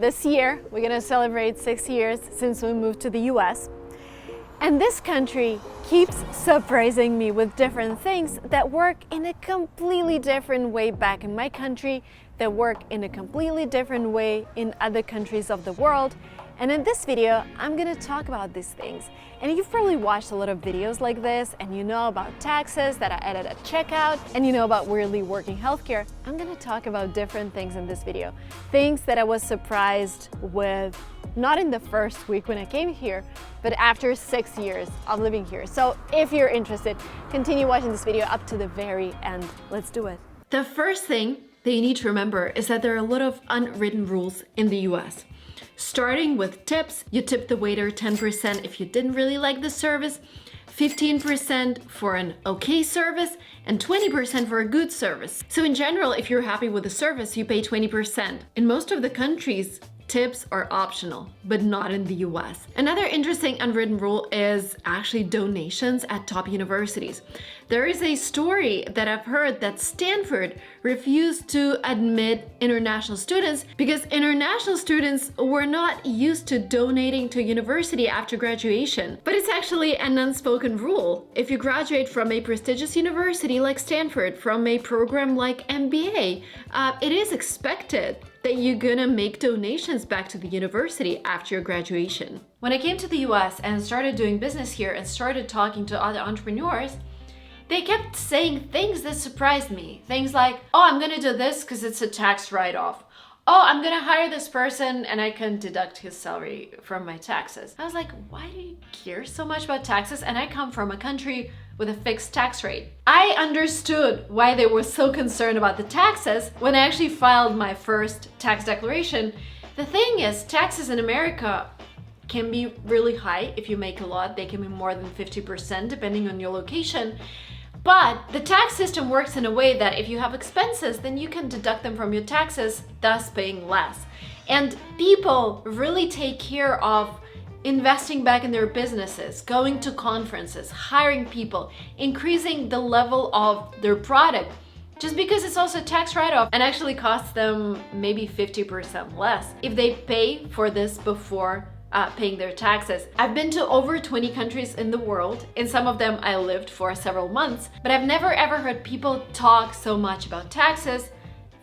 This year, we're gonna celebrate 6 years since we moved to the US. And this country keeps surprising me with different things that work in a completely different way back in my country, that work in a completely different way in other countries of the world. And in this video, I'm gonna talk about these things. And you've probably watched a lot of videos like this, and you know about taxes that are added at checkout, and you know about weirdly working healthcare. I'm gonna talk about different things in this video. Things that I was surprised with, not in the first week when I came here, but after 6 years of living here. So if you're interested, continue watching this video up to the very end. Let's do it. The first thing that you need to remember is that there are a lot of unwritten rules in the US. Starting with tips, you tip the waiter 10% if you didn't really like the service, 15% for an okay service, and 20% for a good service. So in general, if you're happy with the service, you pay 20%. In most of the countries, tips are optional, but not in the US. Another interesting unwritten rule is actually donations at top universities. There is a story that I've heard that Stanford refused to admit international students because international students were not used to donating to university after graduation. But it's actually an unspoken rule. If you graduate from a prestigious university like Stanford, from a program like MBA, it is expected that you're gonna make donations back to the university after your graduation. When I came to the US and started doing business here and started talking to other entrepreneurs, they kept saying things that surprised me. Things like, oh, I'm gonna do this because it's a tax write-off. Oh, I'm gonna hire this person and I can deduct his salary from my taxes. I was like, why do you care so much about taxes? And I come from a country with a fixed tax rate. I understood why they were so concerned about the taxes when I actually filed my first tax declaration. The thing is, taxes in America can be really high if you make a lot. They can be more than 50% depending on your location. But the tax system works in a way that if you have expenses, then you can deduct them from your taxes, thus paying less. And people really take care of investing back in their businesses, going to conferences, hiring people, increasing the level of their product, just because it's also a tax write-off and actually costs them maybe 50% less if they pay for this before paying their taxes. I've been to over 20 countries in the world. In some of them I lived for several months, but I've never ever heard people talk so much about taxes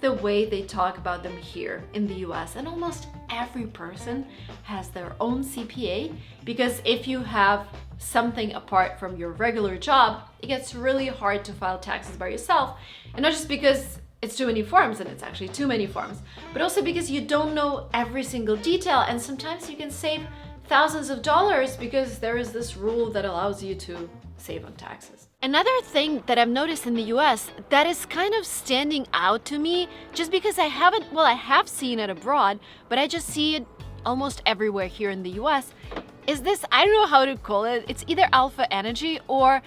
the way they talk about them here in the US. And almost every person has their own CPA, because if you have something apart from your regular job, it gets really hard to file taxes by yourself. And not just because it's too many forms, and it's actually too many forms, but also because you don't know every single detail, and sometimes you can save thousands of dollars because there is this rule that allows you to save on taxes. Another thing that I've noticed in the US that is kind of standing out to me, just because I have seen it abroad, but I just see it almost everywhere here in the US, is this, I don't know how to call it, it's either alpha energy or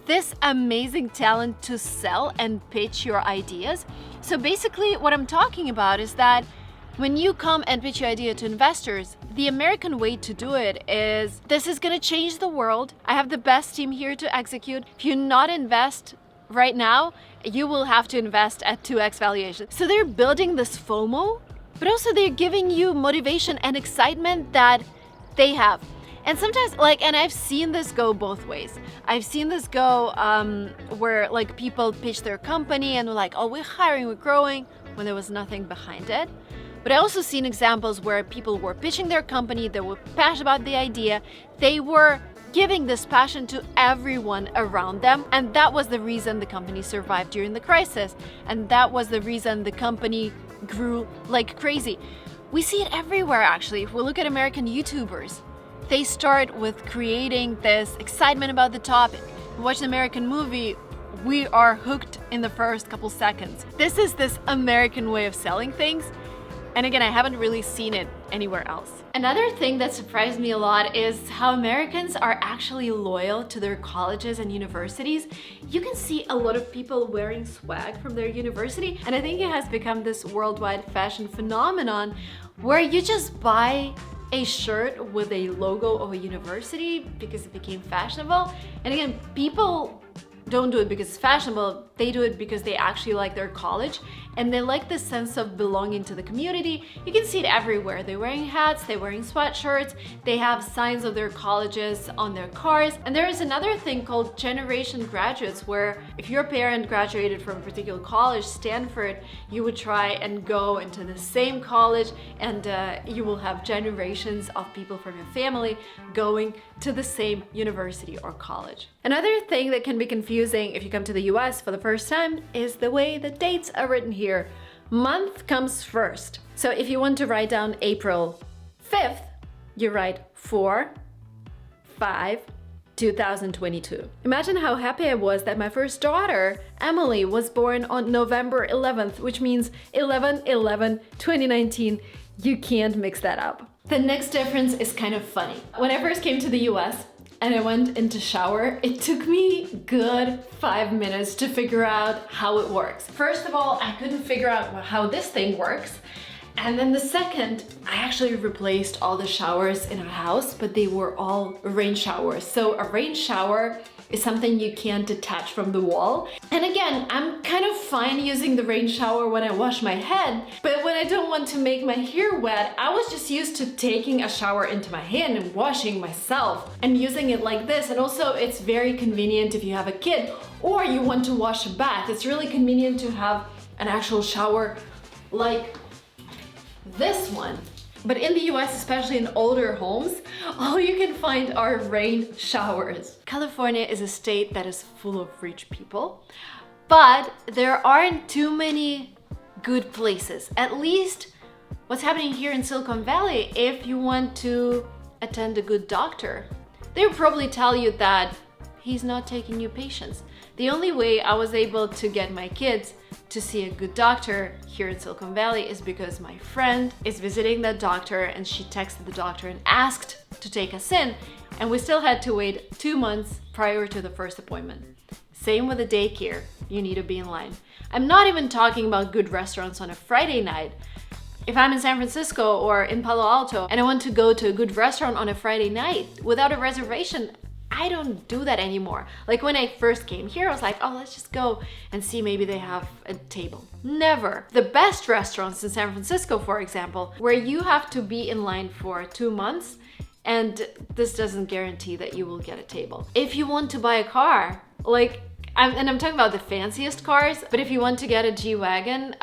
this amazing talent to sell and pitch your ideas. So basically what I'm talking about is that when you come and pitch your idea to investors, the American way to do it is, this is gonna change the world. I have the best team here to execute. If you not invest right now, you will have to invest at 2x valuation. So they're building this FOMO, but also they're giving you motivation and excitement that they have. And sometimes, and I've seen this go both ways. I've seen this go where people pitch their company and they're like, oh, we're hiring, we're growing, when there was nothing behind it. But I also seen examples where people were pitching their company, they were passionate about the idea, they were giving this passion to everyone around them, and that was the reason the company survived during the crisis, and that was the reason the company grew like crazy. We see it everywhere, actually. If we look at American YouTubers, they start with creating this excitement about the topic. We watch an American movie, we are hooked in the first couple seconds. This is this American way of selling things. And again, I haven't really seen it anywhere else. Another thing that surprised me a lot is how Americans are actually loyal to their colleges and universities. You can see a lot of people wearing swag from their university, and I think it has become this worldwide fashion phenomenon where you just buy a shirt with a logo of a university because it became fashionable. And again, people don't do it because it's fashionable, they do it because they actually like their college and they like the sense of belonging to the community. You can see it everywhere. They're wearing hats, they're wearing sweatshirts, they have signs of their colleges on their cars. And there is another thing called generation graduates, where if your parent graduated from a particular college, Stanford, you would try and go into the same college, and you will have generations of people from your family going to the same university or college. Another thing that can be confusing if you come to the US for the first time is the way the dates are written here. Month comes first. So if you want to write down April 5th, you write 4/5/2022. Imagine how happy I was that my first daughter, Emily, was born on November 11th, which means 11/11/2019. You can't mix that up. The next difference is kind of funny. When I first came to the US and I went into shower, it took me good 5 minutes to figure out how it works. First of all, I couldn't figure out how this thing works. And then the second, I actually replaced all the showers in our house, but they were all rain showers. So a rain shower is something you can't detach from the wall. And again, I'm kind of fine using the rain shower when I wash my head, but when I don't want to make my hair wet, I was just used to taking a shower into my hand and washing myself and using it like this. And also it's very convenient if you have a kid or you want to wash a bath. It's really convenient to have an actual shower like this one. But in the US, especially in older homes, all you can find are rain showers. California is a state that is full of rich people, but there aren't too many good places. At least what's happening here in Silicon Valley, if you want to attend a good doctor, they will probably tell you that he's not taking new patients. The only way I was able to get my kids to see a good doctor here in Silicon Valley is because my friend is visiting that doctor and she texted the doctor and asked to take us in, and we still had to wait 2 months prior to the first appointment. Same with the daycare, you need to be in line. I'm not even talking about good restaurants on a Friday night. If I'm in San Francisco or in Palo Alto and I want to go to a good restaurant on a Friday night without a reservation, I don't do that anymore. Like when I first came here, I was like, oh, let's just go and see, maybe they have a table. Never. The best restaurants in San Francisco, for example, where you have to be in line for 2 months, and this doesn't guarantee that you will get a table. If you want to buy a car, like, I'm talking about the fanciest cars, but if you want to get a G-Wagon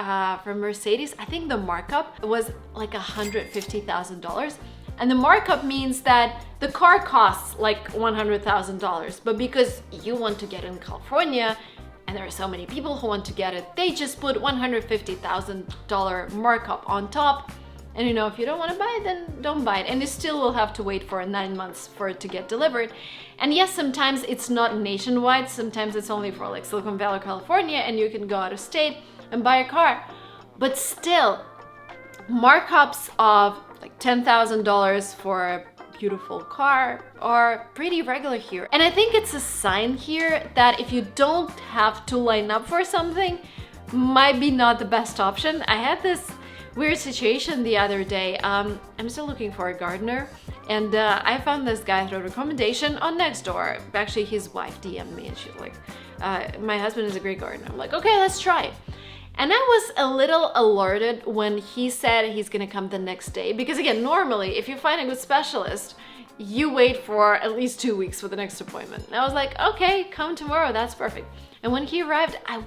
from Mercedes, I think the markup was like $150,000. And the markup means that the car costs like $100,000, but because you want to get in California and there are so many people who want to get it, they just put $150,000 markup on top. And you know, if you don't want to buy it, then don't buy it. And you still will have to wait for 9 months for it to get delivered. And yes, sometimes it's not nationwide. Sometimes it's only for like Silicon Valley, California, and you can go out of state and buy a car. But still, markups of like $10,000 for a beautiful car are pretty regular here. And I think it's a sign here that if you don't have to line up for something, might be not the best option. I had this weird situation the other day. I'm still looking for a gardener, and I found this guy through a recommendation on Nextdoor. Actually, his wife DM'd me and she's like, my husband is a great gardener. I'm like, okay, let's try it. And I was a little alerted when he said he's gonna come the next day, because again, normally if you find a good specialist, you wait for at least 2 weeks for the next appointment. And I was like, okay, come tomorrow, that's perfect. And when he arrived, I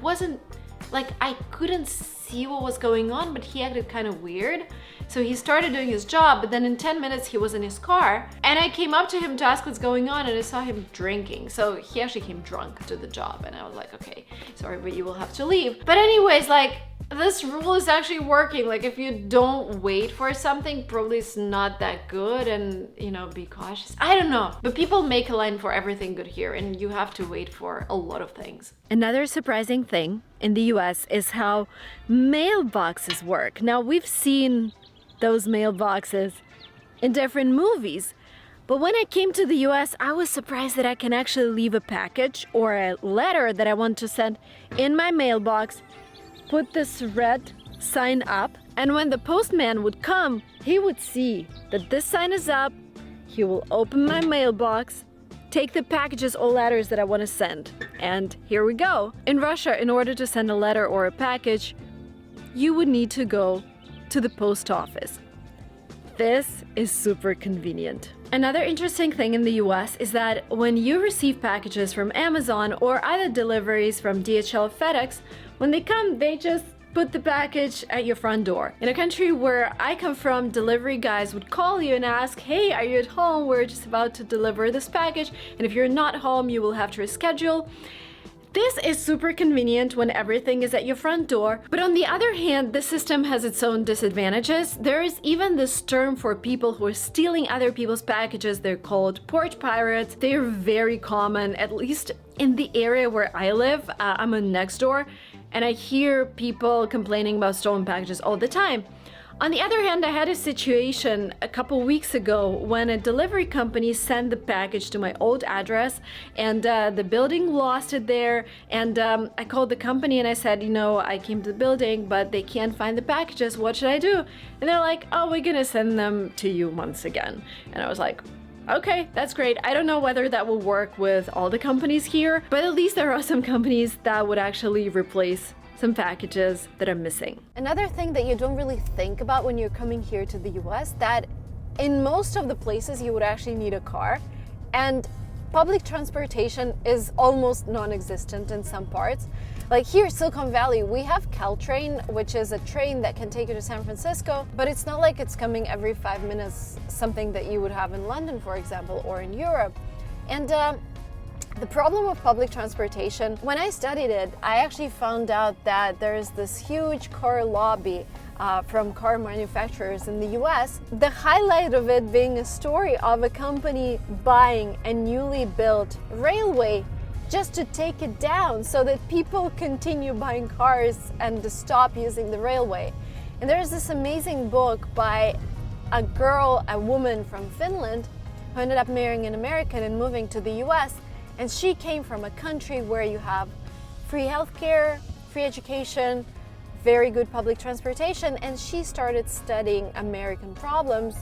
couldn't see what was going on, but he acted kind of weird. So he started doing his job, but then in 10 minutes he was in his car, and I came up to him to ask what's going on, and I saw him drinking. So he actually came drunk to the job, and I was like, okay, sorry, but you will have to leave. But anyways, like, this rule is actually working. Like, if you don't wait for something, probably it's not that good, and you know, be cautious. I don't know, but people make a line for everything good here, and you have to wait for a lot of things. Another surprising thing in the US is how mailboxes work. Now, we've seen those mailboxes in different movies, but when I came to the US, I was surprised that I can actually leave a package or a letter that I want to send in my mailbox, put this red sign up, and when the postman would come, he would see that this sign is up, he will open my mailbox, take the packages or letters that I want to send. And here we go. In Russia, in order to send a letter or a package, you would need to go to the post office. This is super convenient. Another interesting thing in the US is that when you receive packages from Amazon or other deliveries from DHL or FedEx, when they come, they just put the package at your front door. In a country where I come from, delivery guys would call you and ask, hey, are you at home? We're just about to deliver this package. And if you're not home, you will have to reschedule. This is super convenient when everything is at your front door, but on the other hand, the system has its own disadvantages. There is even this term for people who are stealing other people's packages. They're called porch pirates. They are very common, at least in the area where I live. I'm in next door, and I hear people complaining about stolen packages all the time. On the other hand, I had a situation a couple weeks ago when a delivery company sent the package to my old address, and the building lost it there. And I called the company and I said, I came to the building, but they can't find the packages. What should I do? And they're like, oh, we're gonna send them to you once again. And I was like, okay, that's great. I don't know whether that will work with all the companies here, but at least there are some companies that would actually replace some packages that are missing. Another thing that you don't really think about when you're coming here to the US, that in most of the places you would actually need a car, and public transportation is almost non-existent in some parts. Like here, Silicon Valley, we have Caltrain, which is a train that can take you to San Francisco, but it's not like it's coming every 5 minutes, something that you would have in London, for example, or in Europe. And the problem with public transportation, when I studied it, I actually found out that there's this huge car lobby from car manufacturers in the US. The highlight of it being a story of a company buying a newly built railway just to take it down so that people continue buying cars and to stop using the railway. And there's this amazing book by a woman from Finland who ended up marrying an American and moving to the US. And she came from a country where you have free healthcare, free education, very good public transportation, and she started studying American problems.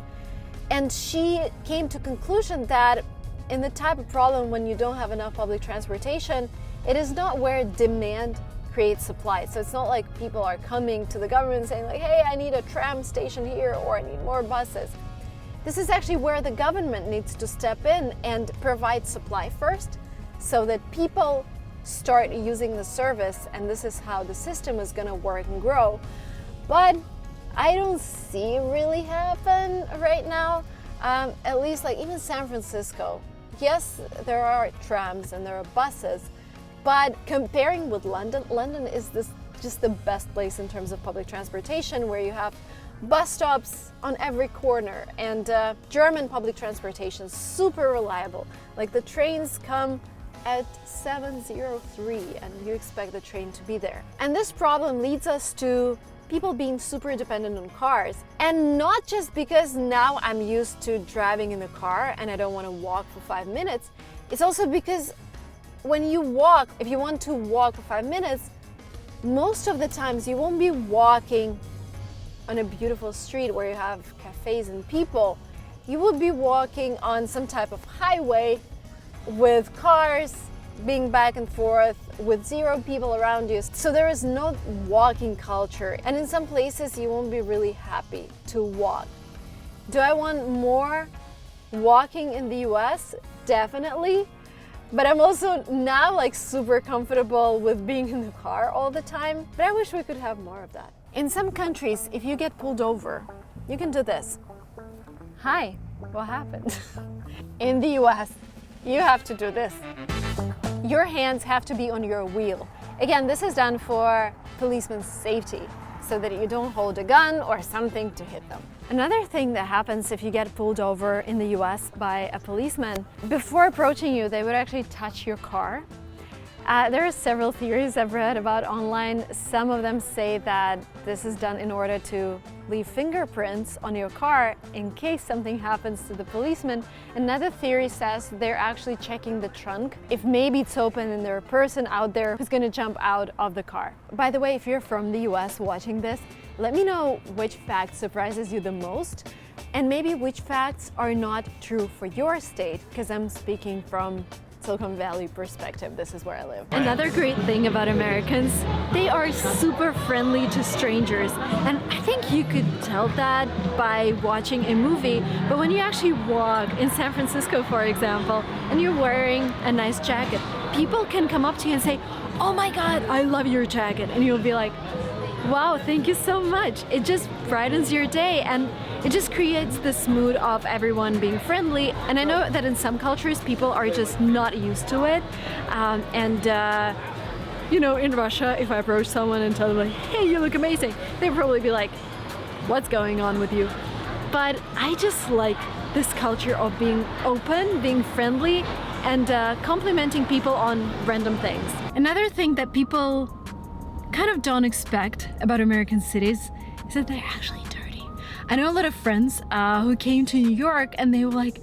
And she came to the conclusion that in the type of problem when you don't have enough public transportation, it is not where demand creates supply. So it's not like people are coming to the government saying like, hey, I need a tram station here, or I need more buses. This is actually where the government needs to step in and provide supply first, so that people start using the service, and this is how the system is going to work and grow. But I don't see it really happen right now, at least like even San Francisco. Yes, there are trams and there are buses, but comparing with London, London is just the best place in terms of public transportation, where you have bus stops on every corner, and German public transportation is super reliable. Like the trains come at 7:03 and you expect the train to be there. And this problem leads us to people being super dependent on cars. And not just because now I'm used to driving in the car and I don't want to walk for 5 minutes. It's also because when you walk, if you want to walk for 5 minutes, most of the times you won't be walking on a beautiful street where you have cafes and people. You will be walking on some type of highway with cars being back and forth, with zero people around you. So there is no walking culture. And in some places you won't be really happy to walk. Do I want more walking in the US? Definitely. But I'm also now like super comfortable with being in the car all the time. But I wish we could have more of that. In some countries, if you get pulled over, you can do this. Hi, what happened? In the US, you have to do this. Your hands have to be on your wheel. Again, this is done for policemen's safety, so that you don't hold a gun or something to hit them. Another thing that happens if you get pulled over in the US by a policeman, before approaching you, they would actually touch your car. There are several theories I've read about online. Some of them say that this is done in order to leave fingerprints on your car in case something happens to the policeman. Another theory says they're actually checking the trunk if maybe it's open and there's a person out there who's gonna jump out of the car. By the way, if you're from the US watching this, let me know which fact surprises you the most and maybe which facts are not true for your state, because I'm speaking from Silicon Valley perspective. This is where I live. Another great thing about Americans, they are super friendly to strangers. And I think you could tell that by watching a movie, but when you actually walk in San Francisco, for example, and you're wearing a nice jacket, people can come up to you and say, "Oh my God, I love your jacket." And you'll be like, "Wow, thank you so much." It just brightens your day and it just creates this mood of everyone being friendly. And I know that in some cultures people are just not used to it. You know, in Russia, if I approach someone and tell them like, "Hey, you look amazing," they'd probably be like, "What's going on with you?" But I just like this culture of being open, being friendly, and complimenting people on random things. Another thing that people kind of don't expect about American cities is that they're actually dirty. I know a lot of friends who came to New York and they were like,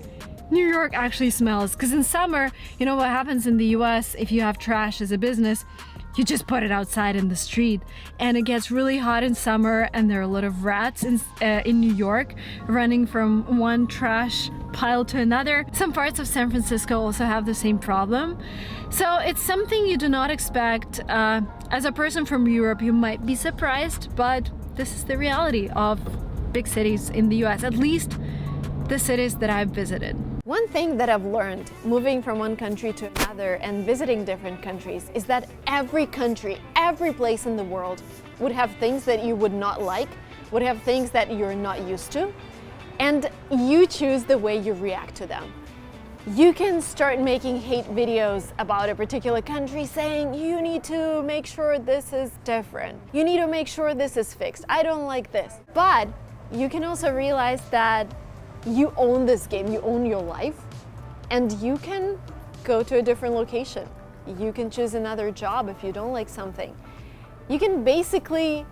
"New York actually smells." Because in summer, you know what happens in the US, if you have trash as a business, you just put it outside in the street. And it gets really hot in summer and there are a lot of rats in New York running from one trash pile to another. Some parts of San Francisco also have the same problem. So it's something you do not expect. As a person from Europe, you might be surprised, but this is the reality of big cities in the US, at least the cities that I've visited. One thing that I've learned moving from one country to another and visiting different countries is that every country, every place in the world would have things that you would not like, would have things that you're not used to, and you choose the way you react to them. You can start making hate videos about a particular country saying, "You need to make sure this is different. You need to make sure this is fixed. I don't like this." But you can also realize that you own this game, you own your life, and you can go to a different location. You can choose another job if you don't like something. You can basically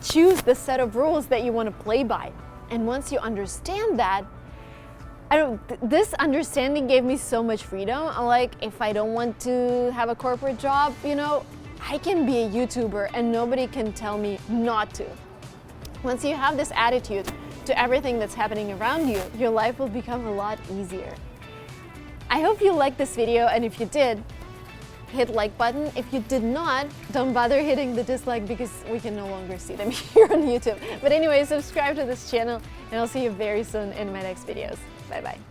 choose the set of rules that you want to play by. And once you understand that, this understanding gave me so much freedom. I'm like, if I don't want to have a corporate job, you know, I can be a YouTuber and nobody can tell me not to. Once you have this attitude to everything that's happening around you, your life will become a lot easier. I hope you liked this video, and if you did, hit like button. If you did not, don't bother hitting the dislike because we can no longer see them here on YouTube. But anyway, subscribe to this channel and I'll see you very soon in my next videos. Bye bye.